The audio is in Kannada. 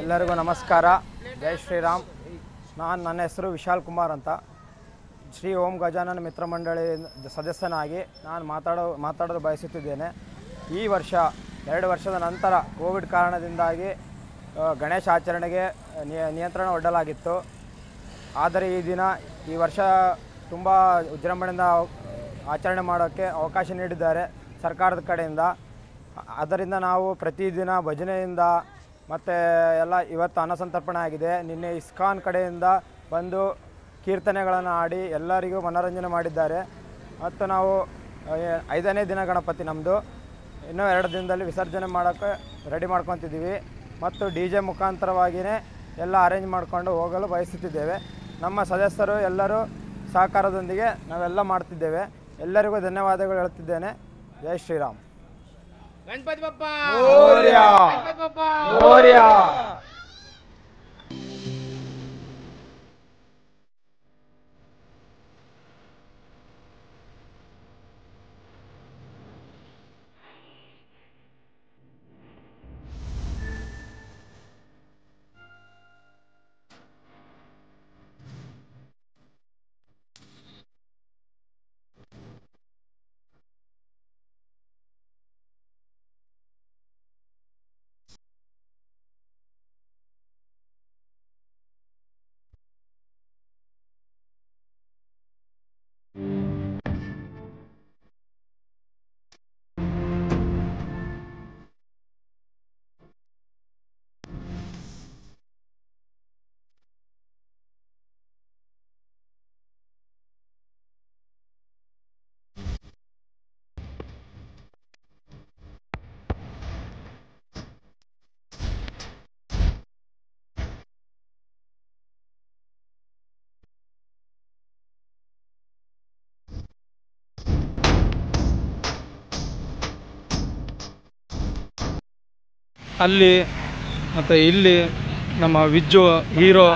ಎಲ್ಲರಿಗೂ ನಮಸ್ಕಾರ. ಜೈ ಶ್ರೀರಾಮ್. ನನ್ನ ಹೆಸರು ವಿಶಾಲ್ ಕುಮಾರ್ ಅಂತ. ಶ್ರೀ ಓಂ ಗಜಾನನ ಮಿತ್ರ ಮಂಡಳಿ ಸದಸ್ಯನಾಗಿ ನಾನು ಮಾತಾಡಲು ಬಯಸುತ್ತಿದ್ದೇನೆ. ಈ ವರ್ಷ 2 ವರ್ಷದ ನಂತರ ಕೋವಿಡ್ ಕಾರಣದಿಂದಾಗಿ ಗಣೇಶ ಆಚರಣೆಗೆ ನಿಯಂತ್ರಣ ಒಡ್ಡಲಾಗಿತ್ತು. ಆದರೆ ಈ ವರ್ಷ ತುಂಬ ವಿಜೃಂಭಣೆಯಿಂದ ಆಚರಣೆ ಮಾಡೋಕ್ಕೆ ಅವಕಾಶ ನೀಡಿದ್ದಾರೆ ಸರ್ಕಾರದ ಕಡೆಯಿಂದ. ಅದರಿಂದ ನಾವು ಪ್ರತಿದಿನ ಭಜನೆಯಿಂದ ಮತ್ತು ಎಲ್ಲ ಇವತ್ತು ಅನ್ನಸಂತರ್ಪಣೆ ಆಗಿದೆ. ನಿನ್ನೆ ಇಸ್ಕಾನ್ ಕಡೆಯಿಂದ ಬಂದು ಕೀರ್ತನೆಗಳನ್ನು ಆಡಿ ಎಲ್ಲರಿಗೂ ಮನೋರಂಜನೆ ಮಾಡಿದ್ದಾರೆ. ಮತ್ತು ನಾವು 5ನೇ ದಿನ ಗಣಪತಿ ನಮ್ಮದು. ಇನ್ನೂ 2 ದಿನದಲ್ಲಿ ವಿಸರ್ಜನೆ ಮಾಡೋಕ್ಕೆ ರೆಡಿ ಮಾಡ್ಕೊತಿದ್ದೀವಿ. ಮತ್ತು DJ ಮುಖಾಂತರವಾಗಿಯೇ ಎಲ್ಲ ಅರೇಂಜ್ ಮಾಡಿಕೊಂಡು ಹೋಗಲು ಬಯಸುತ್ತಿದ್ದೇವೆ. ನಮ್ಮ ಸದಸ್ಯರು ಎಲ್ಲರೂ ಸಹಕಾರದೊಂದಿಗೆ ನಾವೆಲ್ಲ ಮಾಡ್ತಿದ್ದೇವೆ. ಎಲ್ಲರಿಗೂ ಧನ್ಯವಾದಗಳು ಹೇಳುತ್ತಿದ್ದೇನೆ. ಜೈ ಶ್ರೀರಾಮ್. ಗಣಪತಿ ಬಪ್ಪ ಮೋರ್ಯ. ಗಣಪತಿ ಬಪ್ಪ ಮೋರ್ಯ. ಅಲ್ಲಿ ಮತ್ತು ಇಲ್ಲಿ ನಮ್ಮ ವಿಜ್ಜು ಹೀರೋ